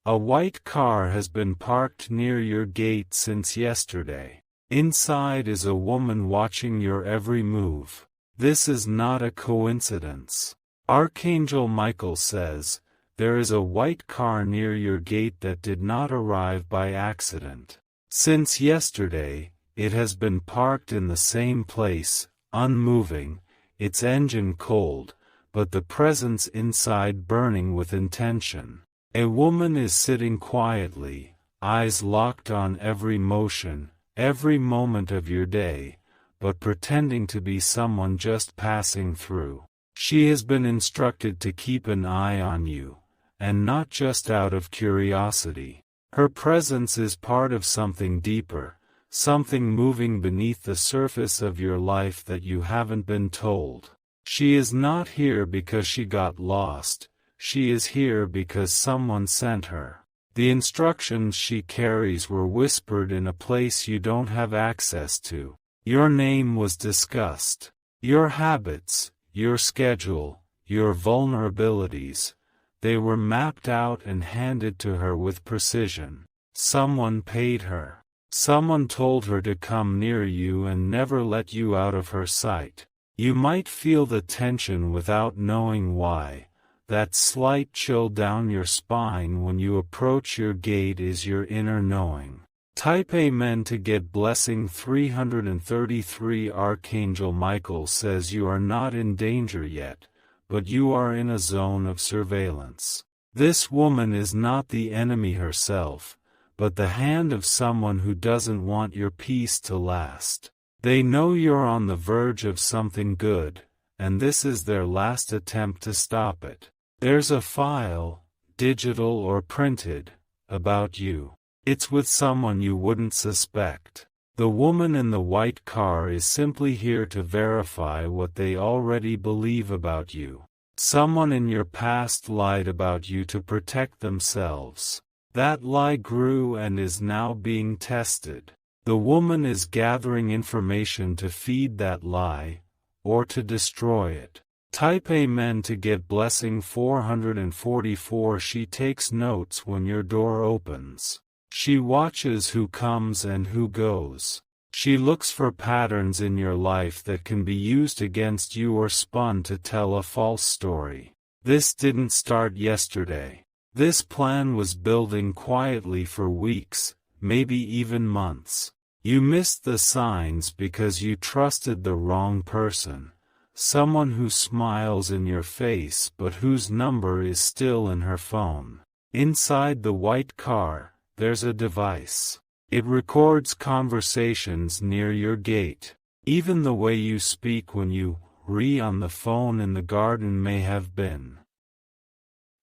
A white car has been parked near your gate since yesterday. Inside is a woman watching your every move. This is not a coincidence. Archangel Michael says, there is a white car near your gate that did not arrive by accident. Since yesterday, it has been parked in the same place, unmoving, its engine cold, but the presence inside burning with intention. A woman is sitting quietly, eyes locked on every motion, every moment of your day, but pretending to be someone just passing through. She has been instructed to keep an eye on you, and not just out of curiosity. Her presence is part of something deeper, something moving beneath the surface of your life that you haven't been told. She is not here because she got lost, she is here because someone sent her. The instructions she carries were whispered in a place you don't have access to. Your name was discussed. Your habits, your schedule, your vulnerabilities, they were mapped out and handed to her with precision. Someone paid her. Someone told her to come near you and never let you out of her sight. You might feel the tension without knowing why. That slight chill down your spine when you approach your gate is your inner knowing. Type Amen to get blessing 333. Archangel Michael says you are not in danger yet, but you are in a zone of surveillance. This woman is not the enemy herself, but the hand of someone who doesn't want your peace to last. They know you're on the verge of something good, and this is their last attempt to stop it. There's a file, digital or printed, about you. It's with someone you wouldn't suspect. The woman in the white car is simply here to verify what they already believe about you. Someone in your past lied about you to protect themselves. That lie grew and is now being tested. The woman is gathering information to feed that lie, or to destroy it. Type Amen to get blessing 444. She takes notes when your door opens. She watches who comes and who goes. She looks for patterns in your life that can be used against you or spun to tell a false story. This didn't start yesterday. This plan was building quietly for weeks, maybe even months. You missed the signs because you trusted the wrong person. Someone who smiles in your face but whose number is still in her phone. Inside the white car, there's a device. It records conversations near your gate. Even the way you speak when you on the phone in the garden may have been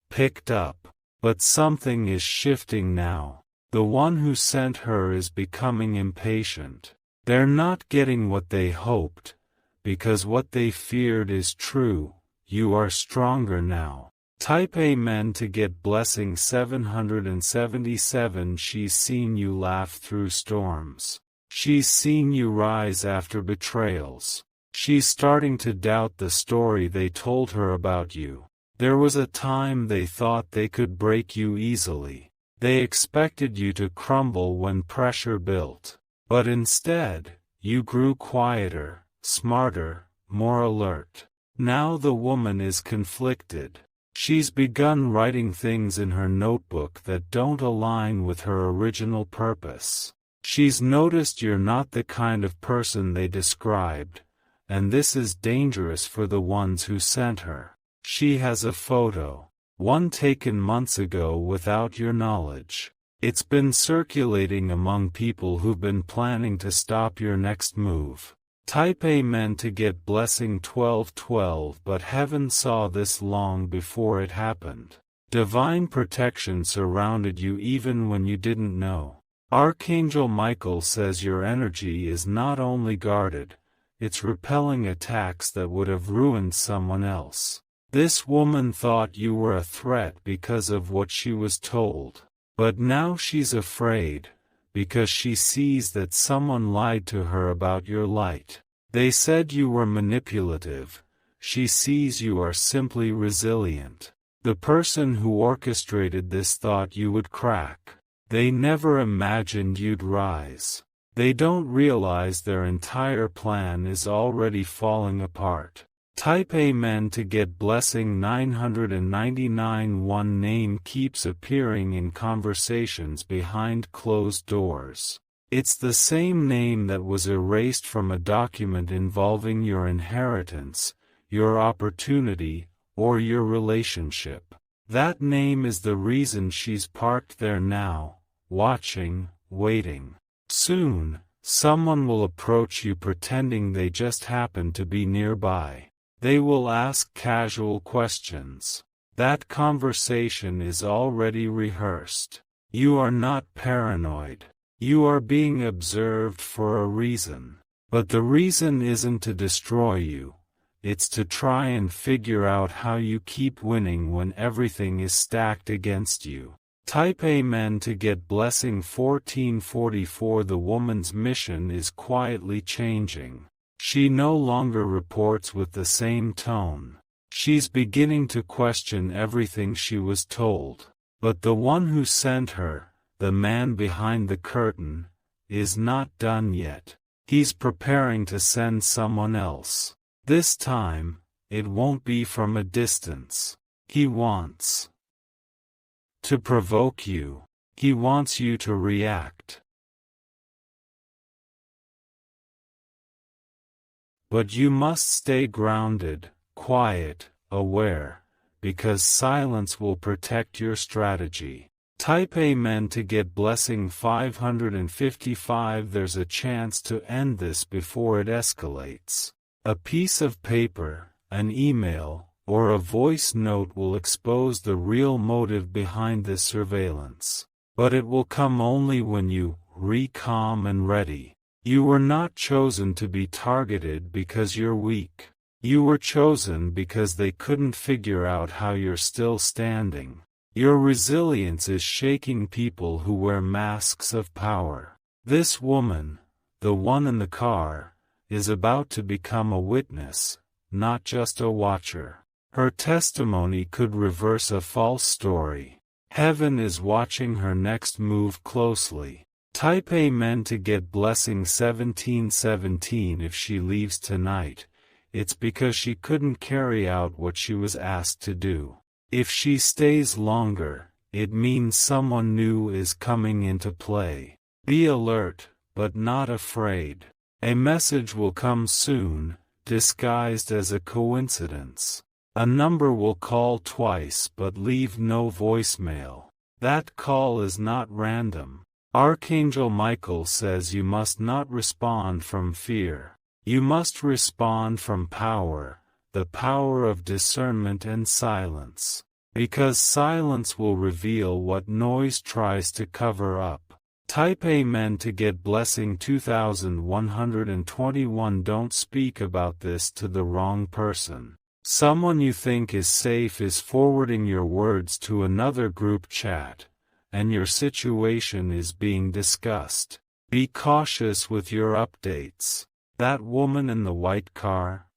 picked up. But something is shifting now. The one who sent her is becoming impatient. They're not getting what they hoped, because what they feared is true. You are stronger now. Type Amen to get blessing 777. She's seen you laugh through storms. She's seen you rise after betrayals. She's starting to doubt the story they told her about you. There was a time they thought they could break you easily. They expected you to crumble when pressure built. But instead, you grew quieter, smarter, more alert. Now the woman is conflicted. She's begun writing things in her notebook that don't align with her original purpose. She's noticed you're not the kind of person they described, and this is dangerous for the ones who sent her. She has a photo, one taken months ago without your knowledge. It's been circulating among people who've been planning to stop your next move. Type Amen to get blessing 1212. But heaven saw this long before it happened. Divine protection surrounded you even when you didn't know. Archangel Michael says your energy is not only guarded, it's repelling attacks that would have ruined someone else. This woman thought you were a threat because of what she was told. But now she's afraid, because she sees that someone lied to her about your light. They said you were manipulative. She sees you are simply resilient. The person who orchestrated this thought you would crack. They never imagined you'd rise. They don't realize their entire plan is already falling apart. Type Amen to get blessing 999. One name keeps appearing in conversations behind closed doors. It's the same name that was erased from a document involving your inheritance, your opportunity, or your relationship. That name is the reason she's parked there now, watching, waiting. Soon, someone will approach you pretending they just happen to be nearby. They will ask casual questions. That conversation is already rehearsed. You are not paranoid. You are being observed for a reason. But the reason isn't to destroy you. It's to try and figure out how you keep winning when everything is stacked against you. Type Amen to get blessing 1444. The woman's mission is quietly changing. She no longer reports with the same tone. She's beginning to question everything she was told. But the one who sent her, the man behind the curtain, is not done yet. He's preparing to send someone else. This time, it won't be from a distance. He wants to provoke you. He wants you to react. But you must stay grounded, quiet, aware, because silence will protect your strategy. Type Amen to get blessing 555. There's a chance to end this before it escalates. A piece of paper, an email, or a voice note will expose the real motive behind this surveillance. But it will come only when you are calm and ready. You were not chosen to be targeted because you're weak. You were chosen because they couldn't figure out how you're still standing. Your resilience is shaking people who wear masks of power. This woman, the one in the car, is about to become a witness, not just a watcher. Her testimony could reverse a false story. Heaven is watching her next move closely. Type Amen to get blessing 1717. If she leaves tonight, it's because she couldn't carry out what she was asked to do. If she stays longer, it means someone new is coming into play. Be alert, but not afraid. A message will come soon, disguised as a coincidence. A number will call twice but leave no voicemail. That call is not random. Archangel Michael says you must not respond from fear. You must respond from power, the power of discernment and silence. Because silence will reveal what noise tries to cover up. Type Amen to get blessing 2121. Don't speak about this to the wrong person. Someone you think is safe is forwarding your words to another group chat, and your situation is being discussed. Be cautious with your updates. That woman in the white car?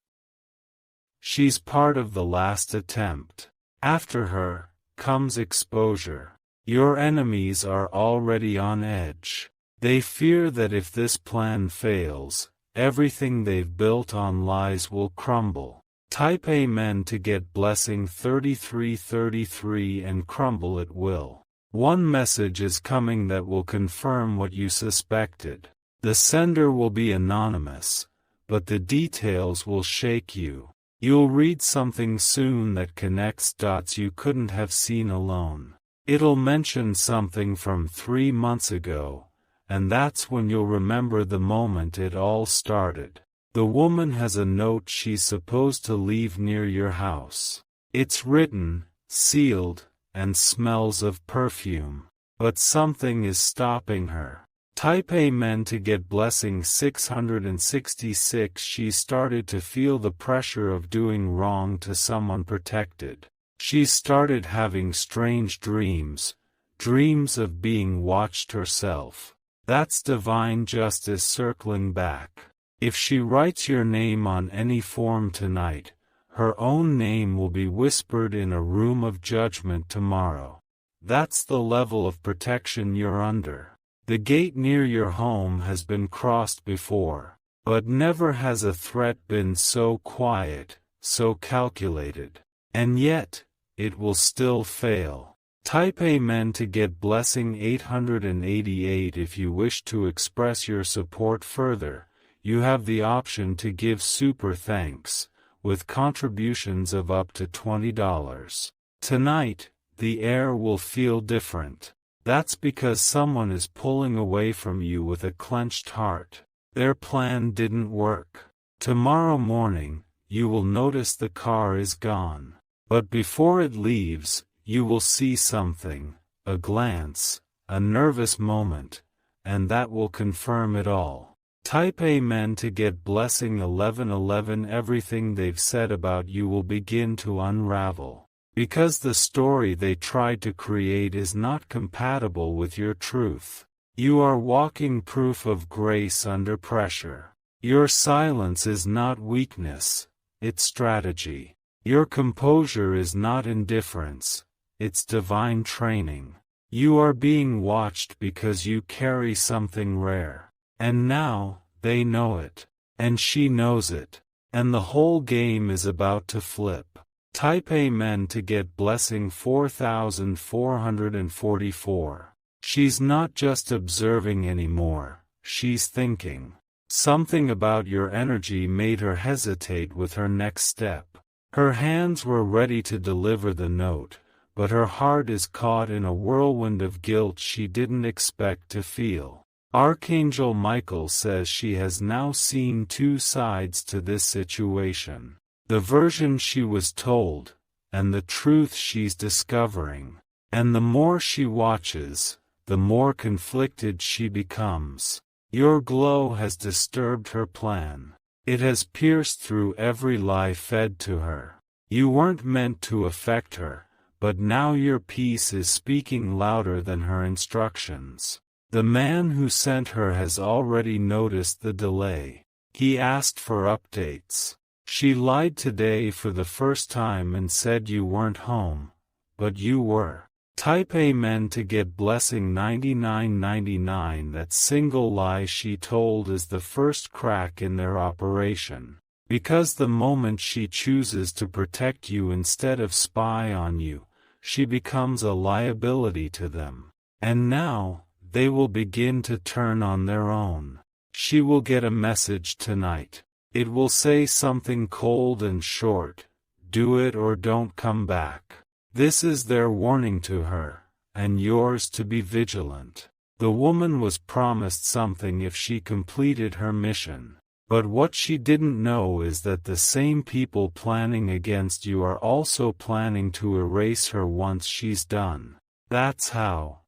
She's part of the last attempt. After her comes exposure. Your enemies are already on edge. They fear that if this plan fails, everything they've built on lies will crumble. Type Amen to get blessing 3333 and crumble it will. One message is coming that will confirm what you suspected. The sender will be anonymous, but the details will shake you. You'll read something soon that connects dots you couldn't have seen alone. It'll mention something from 3 months ago, and that's when you'll remember the moment it all started. The woman has a note she's supposed to leave near your house. It's written, sealed, and smells of perfume. But something is stopping her. Type Amen to get blessing 666. She started to feel the pressure of doing wrong to someone protected. She started having strange dreams, dreams of being watched herself. That's divine justice circling back. If she writes your name on any form tonight, her own name will be whispered in a room of judgment tomorrow. That's the level of protection you're under. The gate near your home has been crossed before, but never has a threat been so quiet, so calculated. And yet, it will still fail. Type Amen to get blessing 888. If you wish to express your support further, you have the option to give super thanks, with contributions of up to $20. Tonight, the air will feel different. That's because someone is pulling away from you with a clenched heart. Their plan didn't work. Tomorrow morning, you will notice the car is gone. But before it leaves, you will see something, a glance, a nervous moment, and that will confirm it all. Type Amen to get blessing 1111. Everything they've said about you will begin to unravel, because the story they tried to create is not compatible with your truth. You are walking proof of grace under pressure. Your silence is not weakness, it's strategy. Your composure is not indifference, it's divine training. You are being watched because you carry something rare. And now, they know it. And she knows it. And the whole game is about to flip. Type Amen to get blessing 4444. She's not just observing anymore, she's thinking. Something about your energy made her hesitate with her next step. Her hands were ready to deliver the note, but her heart is caught in a whirlwind of guilt she didn't expect to feel. Archangel Michael says she has now seen two sides to this situation. The version she was told, and the truth she's discovering. And the more she watches, the more conflicted she becomes. Your glow has disturbed her plan. It has pierced through every lie fed to her. You weren't meant to affect her, but now your peace is speaking louder than her instructions. The man who sent her has already noticed the delay. He asked for updates. She lied today for the first time and said you weren't home, but you were. Type Amen to get blessing 9999. That single lie she told is the first crack in their operation. Because the moment she chooses to protect you instead of spy on you, she becomes a liability to them. And now, they will begin to turn on their own. She will get a message tonight. It will say something cold and short. Do it or don't come back. This is their warning to her, and yours to be vigilant. The woman was promised something if she completed her mission. But what she didn't know is that the same people planning against you are also planning to erase her once she's done. That's how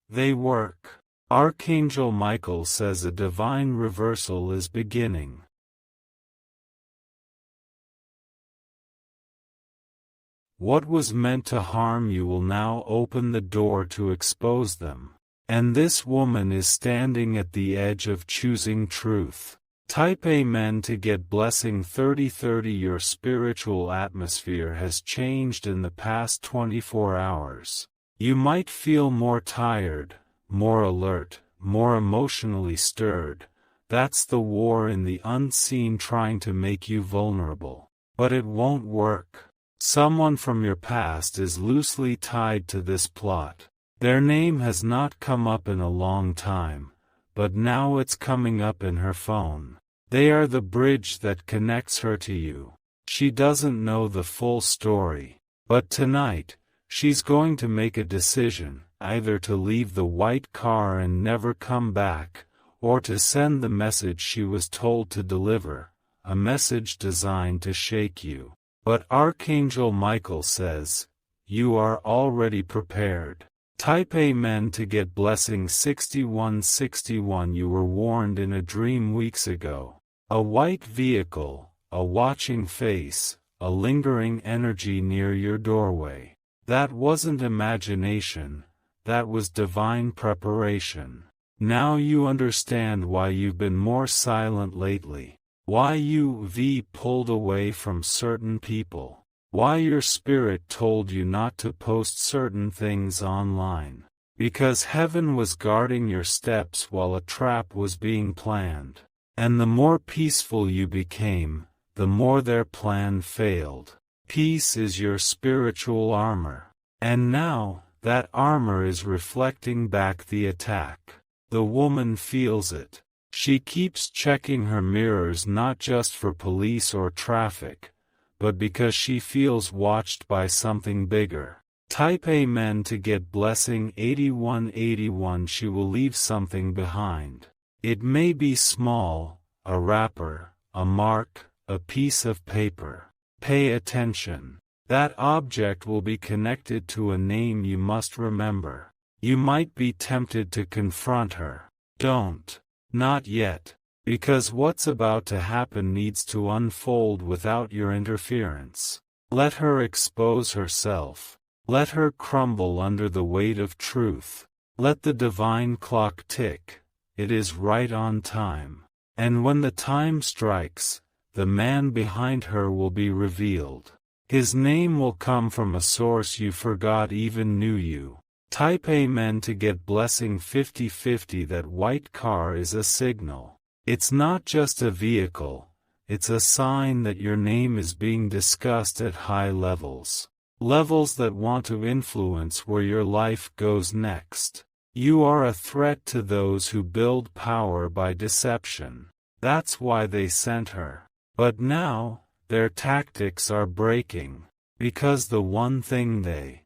they work. Archangel Michael says a divine reversal is beginning. What was meant to harm you will now open the door to expose them. And this woman is standing at the edge of choosing truth. Type Amen to get blessing 3030. Your spiritual atmosphere has changed in the past 24 hours. You might feel more tired, more alert, more emotionally stirred. That's the war in the unseen trying to make you vulnerable. But it won't work. Someone from your past is loosely tied to this plot. Their name has not come up in a long time, but now it's coming up in her phone. They are the bridge that connects her to you. She doesn't know the full story, but tonight, she's going to make a decision, either to leave the white car and never come back, or to send the message she was told to deliver, a message designed to shake you. But Archangel Michael says, you are already prepared. Type Amen to get blessing 6161. You were warned in a dream weeks ago. A white vehicle, a watching face, a lingering energy near your doorway. That wasn't imagination, that was divine preparation. Now you understand why you've been more silent lately. Why you've pulled away from certain people. Why your spirit told you not to post certain things online. Because heaven was guarding your steps while a trap was being planned. And the more peaceful you became, the more their plan failed. Peace is your spiritual armor. And now, that armor is reflecting back the attack. The woman feels it. She keeps checking her mirrors not just for police or traffic, but because she feels watched by something bigger. Type Amen to get blessing 8181. She will leave something behind. It may be small, a wrapper, a mark, a piece of paper. Pay attention. That object will be connected to a name you must remember. You might be tempted to confront her. Don't. Not yet. Because what's about to happen needs to unfold without your interference. Let her expose herself. Let her crumble under the weight of truth. Let the divine clock tick. It is right on time. And when the time strikes, the man behind her will be revealed. His name will come from a source you forgot even knew you. Type Amen to get blessing 5050. That white car is a signal. It's not just a vehicle, it's a sign that your name is being discussed at high levels. Levels that want to influence where your life goes next. You are a threat to those who build power by deception. That's why they sent her. But now, their tactics are breaking. Because the one thing they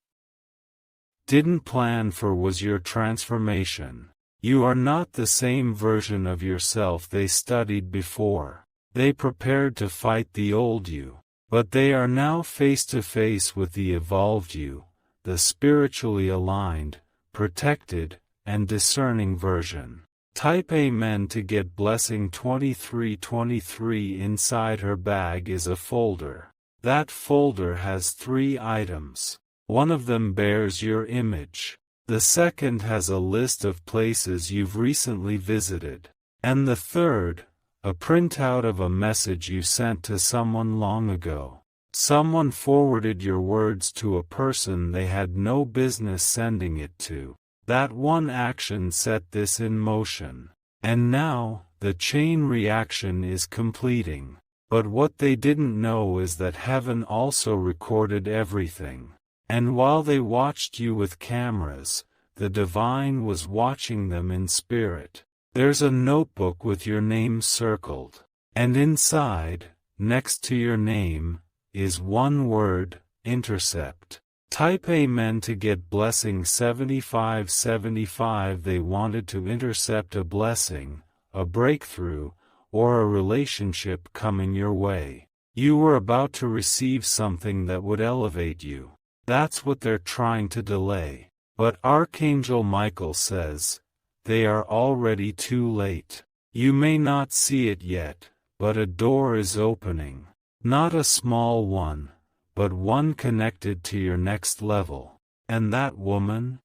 didn't plan for was your transformation. You are not the same version of yourself they studied before. They prepared to fight the old you. But they are now face to face with the evolved you, the spiritually aligned, protected, and discerning version. Type Amen to get blessing 2323. Inside her bag is a folder. That folder has 3 items. One of them bears your image. The second has a list of places you've recently visited. And the third, a printout of a message you sent to someone long ago. Someone forwarded your words to a person they had no business sending it to. That one action set this in motion. And now, the chain reaction is completing. But what they didn't know is that heaven also recorded everything. And while they watched you with cameras, the divine was watching them in spirit. There's a notebook with your name circled. And inside, next to your name, is one word, intercept. Type Amen to get blessing 7575. They wanted to intercept a blessing, a breakthrough, or a relationship coming your way. You were about to receive something that would elevate you. That's what they're trying to delay. But Archangel Michael says, they are already too late. You may not see it yet, but a door is opening. Not a small one, but one connected to your next level. And that woman?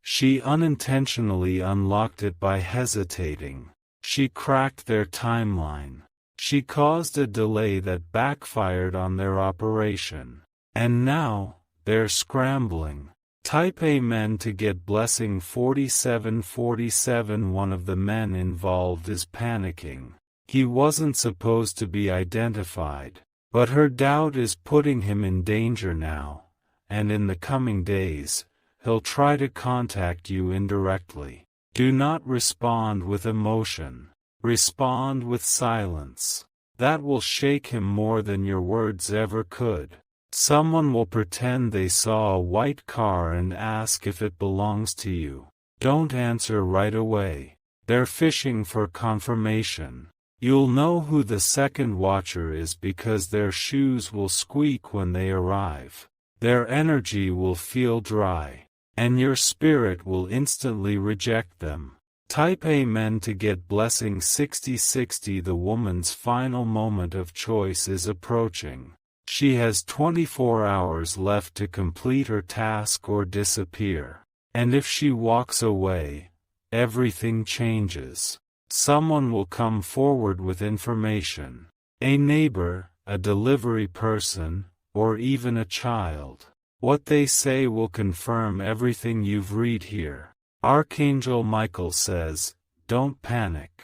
She unintentionally unlocked it by hesitating. She cracked their timeline. She caused a delay that backfired on their operation. And now, they're scrambling. Type Amen to get blessing 4747. One of the men involved is panicking. He wasn't supposed to be identified. But her doubt is putting him in danger now, and in the coming days, he'll try to contact you indirectly. Do not respond with emotion. Respond with silence. That will shake him more than your words ever could. Someone will pretend they saw a white car and ask if it belongs to you. Don't answer right away. They're fishing for confirmation. You'll know who the second watcher is because their shoes will squeak when they arrive. Their energy will feel dry. And your spirit will instantly reject them. Type Amen to get blessing 6060. The woman's final moment of choice is approaching. She has 24 hours left to complete her task or disappear. And if she walks away, everything changes. Someone will come forward with information. A neighbor, a delivery person, or even a child. What they say will confirm everything you've read here. Archangel Michael says, don't panic.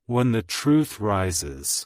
When the truth rises,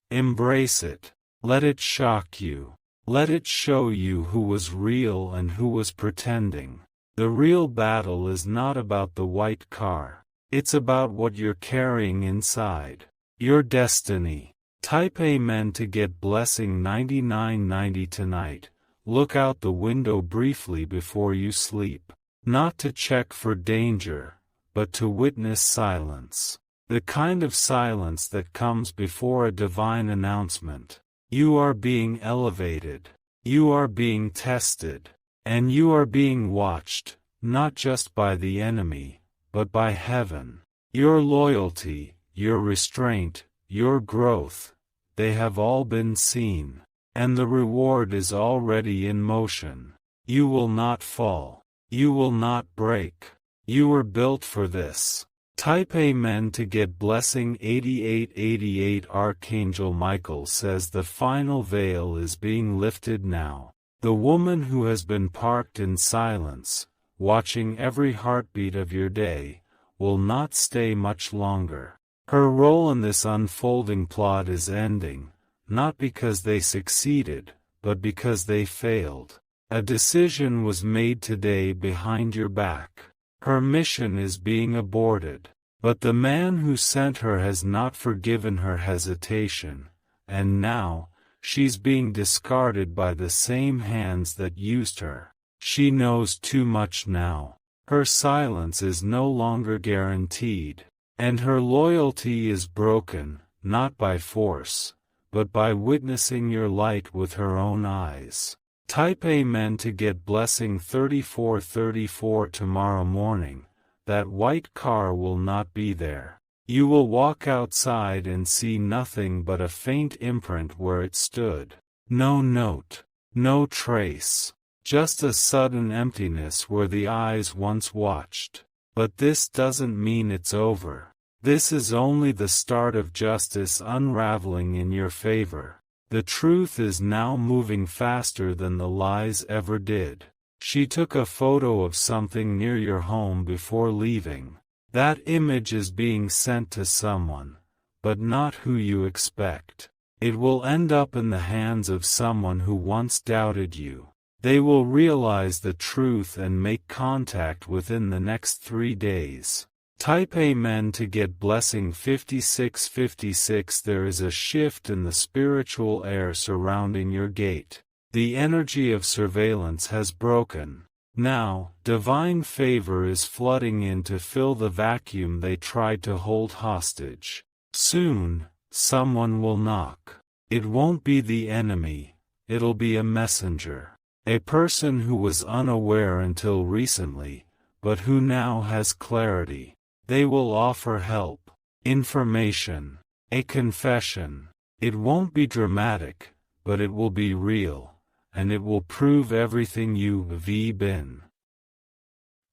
embrace it. Let it shock you. Let it show you who was real and who was pretending. The real battle is not about the white car. It's about what you're carrying inside. Your destiny. Type Amen to get blessing 9990 tonight. Look out the window briefly before you sleep. Not to check for danger, but to witness silence. The kind of silence that comes before a divine announcement. You are being elevated. You are being tested. And you are being watched, not just by the enemy, but by heaven. Your loyalty, your restraint, your growth, they have all been seen. And the reward is already in motion. You will not fall. You will not break. You were built for this. Type Amen to get blessing 8888. Archangel Michael says the final veil is being lifted now. The woman who has been parked in silence, watching every heartbeat of your day, will not stay much longer. Her role in this unfolding plot is ending, not because they succeeded, but because they failed. A decision was made today behind your back. Her mission is being aborted. But the man who sent her has not forgiven her hesitation, and now, she's being discarded by the same hands that used her. She knows too much now. Her silence is no longer guaranteed. And her loyalty is broken, not by force, but by witnessing your light with her own eyes. Type Amen to get blessing 3434 tomorrow morning. That white car will not be there. You will walk outside and see nothing but a faint imprint where it stood. No note. No trace. Just a sudden emptiness where the eyes once watched. But this doesn't mean it's over. This is only the start of justice unraveling in your favor. The truth is now moving faster than the lies ever did. She took a photo of something near your home before leaving. That image is being sent to someone, but not who you expect. It will end up in the hands of someone who once doubted you. They will realize the truth and make contact within the next 3 days. Type Amen to get blessing 5656. There is a shift in the spiritual air surrounding your gate. The energy of surveillance has broken. Now, divine favor is flooding in to fill the vacuum they tried to hold hostage. Soon, someone will knock. It won't be the enemy, it'll be a messenger. A person who was unaware until recently, but who now has clarity. They will offer help, information, a confession. It won't be dramatic, but it will be real. And it will prove everything you've been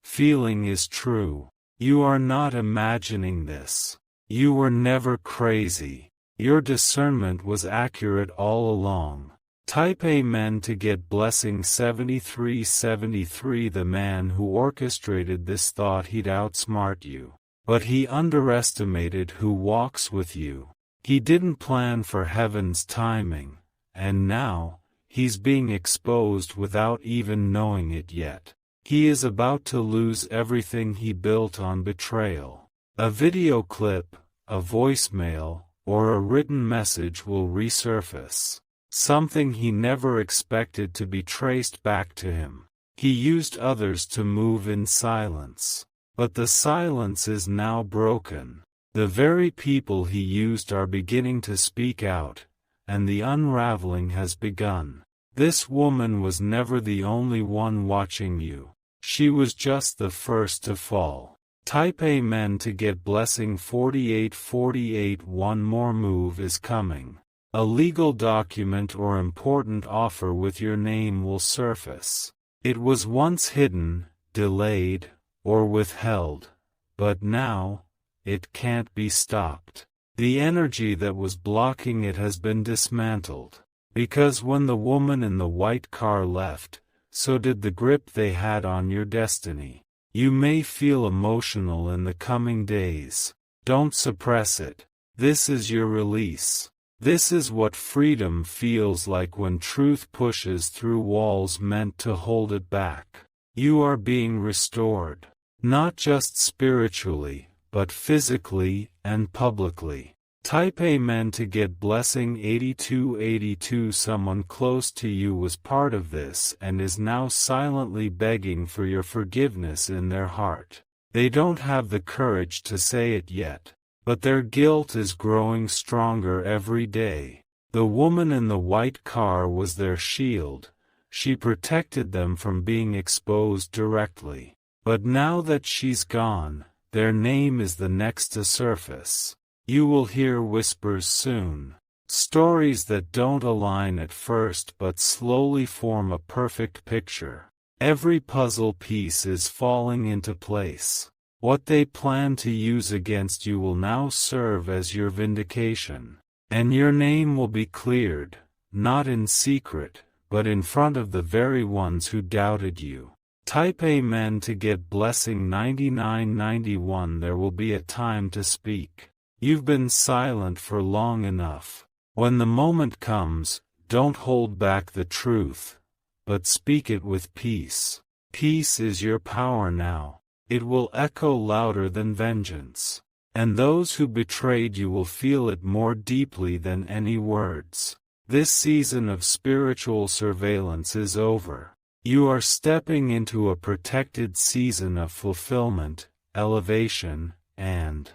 feeling is true. You are not imagining this. You were never crazy. Your discernment was accurate all along. Type Amen to get blessing 7373. The man who orchestrated this thought he'd outsmart you. But he underestimated who walks with you. He didn't plan for heaven's timing, and now, he's being exposed without even knowing it yet. He is about to lose everything he built on betrayal. A video clip, a voicemail, or a written message will resurface. Something he never expected to be traced back to him. He used others to move in silence. But the silence is now broken. The very people he used are beginning to speak out. And the unraveling has begun. This woman was never the only one watching you. She was just the first to fall. Type Amen to get blessing 4848. One more move is coming. A legal document or important offer with your name will surface. It was once hidden, delayed, or withheld, but now, it can't be stopped. The energy that was blocking it has been dismantled. Because when the woman in the white car left, so did the grip they had on your destiny. You may feel emotional in the coming days. Don't suppress it. This is your release. This is what freedom feels like when truth pushes through walls meant to hold it back. You are being restored. Not just spiritually, but physically and publicly. Type Amen to get blessing 8282. Someone close to you was part of this and is now silently begging for your forgiveness in their heart. They don't have the courage to say it yet, but their guilt is growing stronger every day. The woman in the white car was their shield. She protected them from being exposed directly. But now that she's gone, their name is the next to surface. You will hear whispers soon. Stories that don't align at first but slowly form a perfect picture. Every puzzle piece is falling into place. What they plan to use against you will now serve as your vindication. And your name will be cleared, not in secret, but in front of the very ones who doubted you. Type Amen to get blessing 9991. There will be a time to speak. You've been silent for long enough. When the moment comes, don't hold back the truth, but speak it with peace. Peace is your power now. It will echo louder than vengeance. And those who betrayed you will feel it more deeply than any words. This season of spiritual surveillance is over. You are stepping into a protected season of fulfillment, elevation, and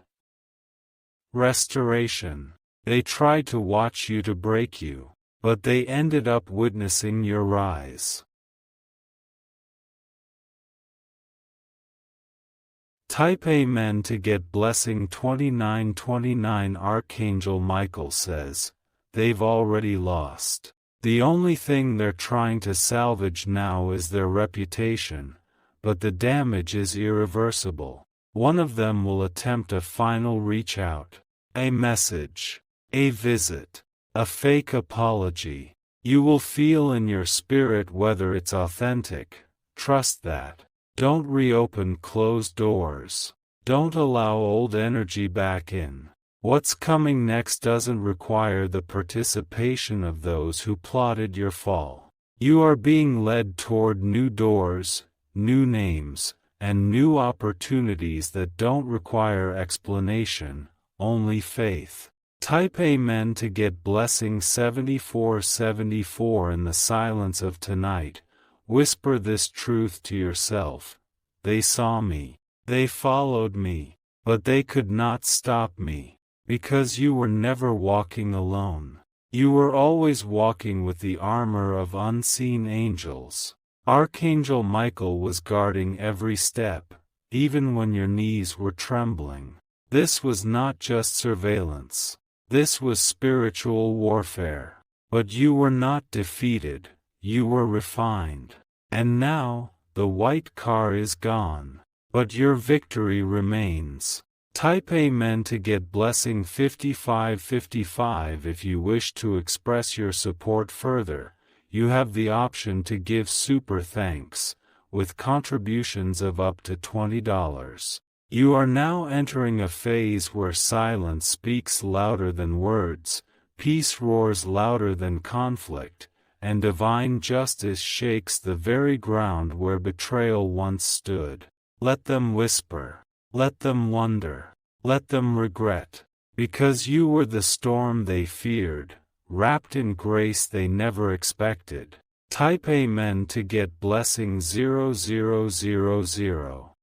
restoration. They tried to watch you to break you, but they ended up witnessing your rise. Type Amen to get blessing 2929. Archangel Michael says, they've already lost. The only thing they're trying to salvage now is their reputation, but the damage is irreversible. One of them will attempt a final reach out. A message. A visit. A fake apology. You will feel in your spirit whether it's authentic. Trust that. Don't reopen closed doors. Don't allow old energy back in. What's coming next doesn't require the participation of those who plotted your fall. You are being led toward new doors, new names, and new opportunities that don't require explanation, only faith. Type Amen to get blessing 7474. In the silence of tonight, whisper this truth to yourself. They saw me. They followed me. But they could not stop me. Because you were never walking alone. You were always walking with the armor of unseen angels. Archangel Michael was guarding every step, even when your knees were trembling. This was not just surveillance. This was spiritual warfare. But you were not defeated, you were refined. And now, the white car is gone. But your victory remains. Type Amen to get blessing 5555. If you wish to express your support further, you have the option to give super thanks, with contributions of up to $20. You are now entering a phase where silence speaks louder than words, peace roars louder than conflict, and divine justice shakes the very ground where betrayal once stood. Let them whisper. Let them wonder. Let them regret. Because you were the storm they feared, wrapped in grace they never expected. Type Amen to get blessing 0000.